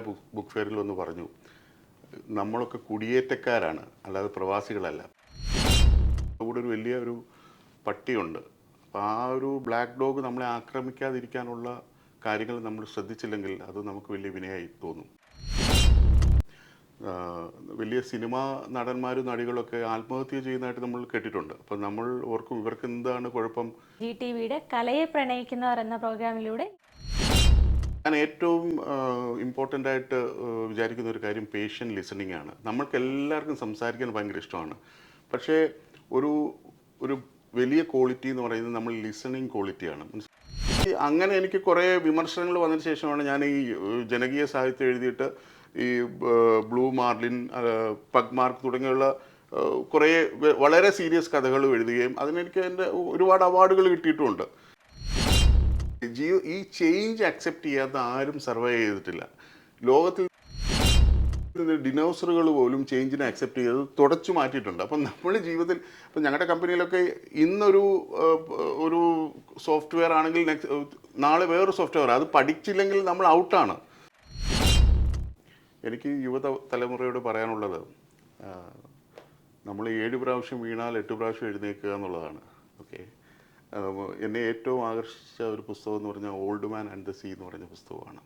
Book ഫെയറിൽ ഒന്ന് പറഞ്ഞു, നമ്മളൊക്കെ കുടിയേറ്റക്കാരാണ്, അല്ലാതെ പ്രവാസികളല്ല. അവിടെ ഒരു വലിയ ഒരു പട്ടിയുണ്ട്. അപ്പോൾ ആ ഒരു ബ്ലാക്ക് ഡോഗ് നമ്മളെ ആക്രമിക്കാതിരിക്കാനുള്ള കാര്യങ്ങൾ നമ്മൾ ശ്രദ്ധിച്ചില്ലെങ്കിൽ അത് നമുക്ക് വലിയ വിനയായി തോന്നും. വലിയ സിനിമാ നടന്മാരും നടികളൊക്കെ ആത്മഹത്യ ചെയ്യുന്നതായിട്ട് നമ്മൾ കേട്ടിട്ടുണ്ട്. അപ്പം നമ്മൾ ഓർക്കും ഇവർക്ക് എന്താണ് കുഴപ്പം. GTVയുടെ കലയെ പ്രണയിക്കുന്നവർ എന്ന പ്രോഗ്രാമിലൂടെ ഞാൻ ഏറ്റവും ഇമ്പോർട്ടൻ്റ് ആയിട്ട് വിചാരിക്കുന്ന ഒരു കാര്യം പേഷ്യൻ്റ് ലിസണിങ് ആണ്. നമ്മൾക്ക് എല്ലാവർക്കും സംസാരിക്കാൻ ഭയങ്കര ഇഷ്ടമാണ്. പക്ഷേ ഒരു ഒരു വലിയ ക്വാളിറ്റി എന്ന് പറയുന്നത് നമ്മൾ ലിസണിങ് ക്വാളിറ്റിയാണ്. അങ്ങനെ എനിക്ക് കുറേ വിമർശനങ്ങൾ വന്നതിന് ശേഷമാണ് ഞാൻ ഈ ജനകീയ സാഹിത്യം എഴുതിയിട്ട് ഈ ബ്ലൂ മാർലിൻ, പഗ്മാർക്ക് തുടങ്ങിയുള്ള കുറേ വളരെ സീരിയസ് കഥകൾ എഴുതുകയും അതിനെനിക്ക് എൻ്റെ ഒരുപാട് അവാർഡുകൾ കിട്ടിയിട്ടുമുണ്ട്. ഈ ചേഞ്ച് അക്സെപ്റ്റ് ചെയ്യാത്ത ആരും സർവൈവ് ചെയ്തിട്ടില്ല ലോകത്തിൽ. ഡിനോസറുകൾ പോലും ചേഞ്ചിനെ അക്സെപ്റ്റ് ചെയ്ത് തുടച്ചു മാറ്റിയിട്ടുണ്ട്. അപ്പം നമ്മൾ ജീവിതത്തിൽ ഇപ്പം ഞങ്ങളുടെ കമ്പനിയിലൊക്കെ ഇന്നൊരു ഒരു സോഫ്റ്റ്വെയർ ആണെങ്കിൽ നാളെ വേറൊരു സോഫ്റ്റ്വെയർ, അത് പഠിച്ചില്ലെങ്കിൽ നമ്മൾ ഔട്ടാണ്. എനിക്ക് തലമുറയോട് പറയാനുള്ളത്, നമ്മൾ 7 പ്രാവശ്യം വീണാൽ 8 പ്രാവശ്യം എഴുന്നേൽക്കുക എന്നുള്ളതാണ്. ഓക്കെ, എന്നെ ഏറ്റവും ആകർഷിച്ച ഒരു പുസ്തകം എന്ന് പറഞ്ഞാൽ old man and the sea എന്ന് പറഞ്ഞ പുസ്തകമാണ്.